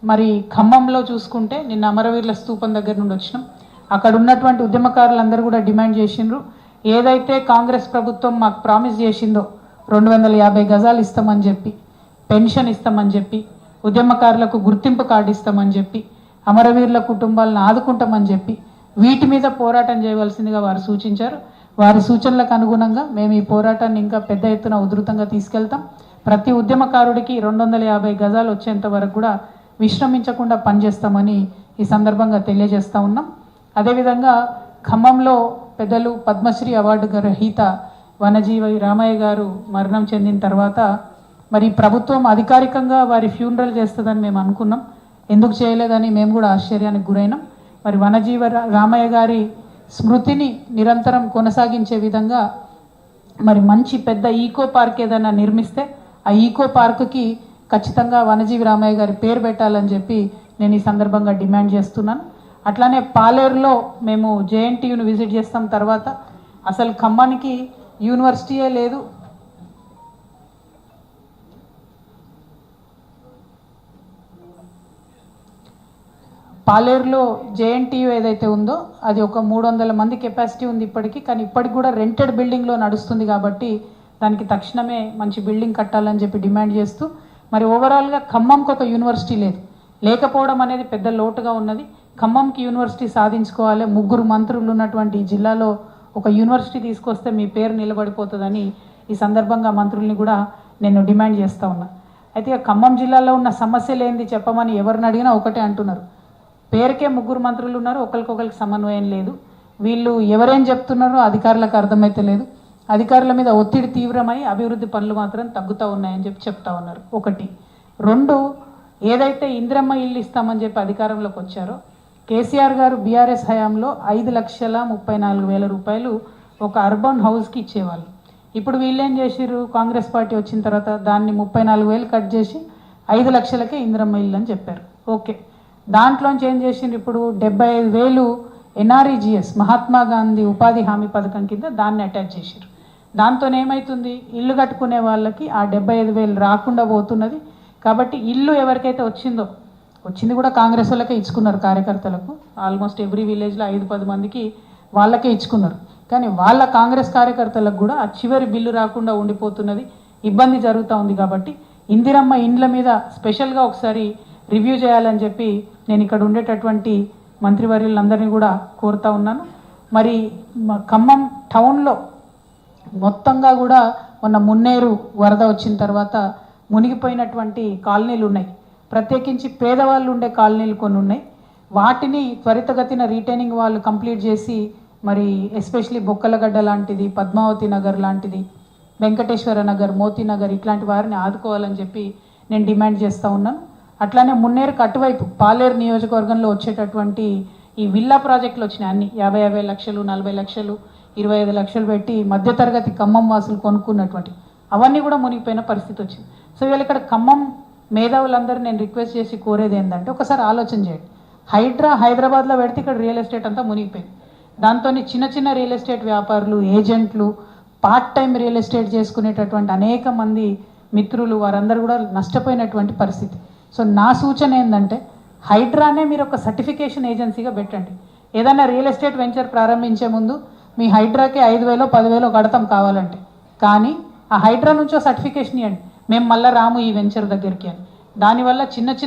మరి ఖమ్మంలో చూసుకుంటే నిన్న అమరవీరుల స్తూపం దగ్గర నుండి వచ్చినాం. అక్కడ ఉన్నటువంటి ఉద్యమకారులందరూ కూడా డిమాండ్ చేసిండ్రు, ఏదైతే కాంగ్రెస్ ప్రభుత్వం మాకు ప్రామిస్ చేసిందో 250 గజాలు ఇస్తామని చెప్పి, పెన్షన్ ఇస్తామని చెప్పి, ఉద్యమకారులకు గుర్తింపు కార్డు ఇస్తామని చెప్పి, అమరవీరుల కుటుంబాలను ఆదుకుంటామని చెప్పి, వీటి మీద పోరాటం చేయవలసిందిగా వారు సూచించారు. వారి సూచనలకు అనుగుణంగా మేము ఈ పోరాటాన్ని ఇంకా పెద్ద ఎత్తున ఉధృతంగా తీసుకెళ్తాం. ప్రతి ఉద్యమకారుడికి 250 గజాలు వచ్చేంత వరకు కూడా విశ్రమించకుండా పనిచేస్తామని ఈ సందర్భంగా తెలియజేస్తూ ఉన్నాం. అదేవిధంగా ఖమ్మంలో పెద్దలు పద్మశ్రీ అవార్డు గ్రహీత వనజీవి రామయ్య గారు మరణం చెందిన తర్వాత మరి ప్రభుత్వం అధికారికంగా వారి ఫ్యూనరల్ చేస్తుందని మేము అనుకున్నాం. ఎందుకు చేయలేదని మేము కూడా ఆశ్చర్యానికి గురైనాం. మరి వనజీవ రామయ్య గారి స్మృతిని నిరంతరం కొనసాగించే విధంగా మరి మంచి పెద్ద ఈకో పార్క్ ఏదైనా నిర్మిస్తే ఆ ఈకో పార్కుకి ఖచ్చితంగా వనజీవి రామయ్య గారి పేరు పెట్టాలని చెప్పి నేను ఈ సందర్భంగా డిమాండ్ చేస్తున్నాను. అట్లానే పాలేరులో మేము జేఎన్టీయూని విజిట్ చేస్తాం. తర్వాత అసలు ఖమ్మానికి యూనివర్సిటీయే లేదు, పాలేరులో జేఎన్టీయూ ఏదైతే ఉందో అది ఒక 300 మంది కెపాసిటీ ఉంది ఇప్పటికీ. కానీ ఇప్పటికి కూడా రెంటెడ్ బిల్డింగ్లో నడుస్తుంది కాబట్టి దానికి తక్షణమే మంచి బిల్డింగ్ కట్టాలని చెప్పి డిమాండ్ చేస్తూ మరి ఓవరాల్గా ఖమ్మంకి ఒక యూనివర్సిటీ లేకపోవడం అనేది పెద్ద లోటుగా ఉన్నది. ఖమ్మంకి యూనివర్సిటీ సాధించుకోవాలి. 3 మంత్రులు ఉన్నటువంటి ఈ జిల్లాలో ఒక యూనివర్సిటీ తీసుకొస్తే మీ పేరు నిలబడిపోతుందని ఈ సందర్భంగా మంత్రుల్ని కూడా నేను డిమాండ్ చేస్తూ ఉన్నా. అయితే ఖమ్మం జిల్లాలో ఉన్న సమస్యలు ఏంది చెప్పమని ఎవరిని అడిగినా ఒకటే అంటున్నారు, పేరుకే 3 మంత్రులు ఉన్నారు, ఒకరికొకరికి సమన్వయం లేదు. వీళ్ళు ఎవరేం చెప్తున్నారో అధికారులకు అర్థమైతే లేదు. అధికారుల మీద ఒత్తిడి తీవ్రమై అభివృద్ధి పనులు మాత్రం తగ్గుతూ ఉన్నాయని చెప్పి చెప్తా ఉన్నారు. 1. 2, ఏదైతే ఇందిరమ్మ ఇల్లు ఇస్తామని చెప్పి అధికారంలోకి వచ్చారో కేసీఆర్ గారు బీఆర్ఎస్ హయాంలో 5,34,000 రూపాయలు ఒక అర్బన్ హౌస్కి ఇచ్చేవాళ్ళు. ఇప్పుడు వీళ్ళేం చేసిర్రు, కాంగ్రెస్ పార్టీ వచ్చిన తర్వాత దాన్ని 34,000 కట్ చేసి 5 లక్షలకే ఇందిరమ్మ ఇల్లు అని చెప్పారు. ఓకే, దాంట్లోంచి ఏం చేసిండ్రు, ఇప్పుడు 75,000 ఎన్ఆర్ఈజిఎస్ మహాత్మా గాంధీ ఉపాధి హామీ పథకం కింద దాన్ని అటాచ్ చేశారు. దాంతో ఏమవుతుంది, ఇల్లు కట్టుకునే వాళ్ళకి ఆ 75,000 రాకుండా పోతున్నది. కాబట్టి ఇల్లు ఎవరికైతే వచ్చింది కూడా కాంగ్రెస్ వాళ్ళకే ఇచ్చుకున్నారు, కార్యకర్తలకు. ఆల్మోస్ట్ ఎవ్రీ విలేజ్లో 5-10 మందికి వాళ్ళకే ఇచ్చుకున్నారు. కానీ వాళ్ళ కాంగ్రెస్ కార్యకర్తలకు కూడా ఆ చివరి బిల్లు రాకుండా ఉండిపోతున్నది, ఇబ్బంది జరుగుతూ ఉంది. కాబట్టి ఇందిరమ్మ ఇండ్ల మీద స్పెషల్గా ఒకసారి రివ్యూ చేయాలని చెప్పి నేను ఇక్కడ ఉండేటటువంటి మంత్రివర్యులందరినీ కూడా కోరుతా ఉన్నాను. మరి ఖమ్మం టౌన్లో మొత్తంగా కూడా మొన్న మున్నేరు వరద వచ్చిన తర్వాత మునిగిపోయినటువంటి కాలనీలు ఉన్నాయి. ప్రత్యేకించి పేదవాళ్ళు ఉండే కాలనీలు కొన్ని ఉన్నాయి. వాటిని త్వరితగతిన రీటైనింగ్ వాళ్ళు కంప్లీట్ చేసి మరి ఎస్పెషలీ బొక్కలగడ్డ లాంటిది, పద్మావతి నగర్ లాంటిది, వెంకటేశ్వర నగర్, మోతీ నగర్ ఇట్లాంటి వారిని ఆదుకోవాలని చెప్పి నేను డిమాండ్ చేస్తూ ఉన్నాను. అట్లానే మున్నేరుకు అటువైపు పాలేరు నియోజకవర్గంలో వచ్చేటటువంటి ఈ విల్లా ప్రాజెక్టులు వచ్చినాయి. అన్ని 50 లక్షలు, 40 లక్షలు, 25 లక్షలు పెట్టి మధ్యతరగతి ఖమ్మం వాసులు కొనుక్కున్నటువంటి అవన్నీ కూడా మునిగిపోయిన పరిస్థితి వచ్చింది. సో ఇవాళ ఇక్కడ ఖమ్మం మేధావులందరూ నేను రిక్వెస్ట్ చేసి కోరేది ఏంటంటే ఒకసారి ఆలోచన చేయండి. హైదరాబాద్లో పెడితే ఇక్కడ రియల్ ఎస్టేట్ అంతా మునిగిపోయింది. దాంతో చిన్న రియల్ ఎస్టేట్ వ్యాపారులు, ఏజెంట్లు, పార్ట్ టైం రియల్ ఎస్టేట్ చేసుకునేటటువంటి అనేక మంది మిత్రులు వారందరూ కూడా నష్టపోయినటువంటి పరిస్థితి. సో నా సూచన ఏంటంటే హైడ్రానే మీరు ఒక సర్టిఫికేషన్ ఏజెన్సీగా పెట్టండి. ఏదైనా రియల్ ఎస్టేట్ వెంచర్ ప్రారంభించే ముందు మీ హైడ్రాకి 5,000 10,000 కడతాం కావాలంటే, కానీ ఆ హైడ్రా నుంచో సర్టిఫికేషన్ ఇవ్వండి, మేము మళ్ళీ రాము ఈ వెంచర్ దగ్గరికి అని. దానివల్ల చిన్న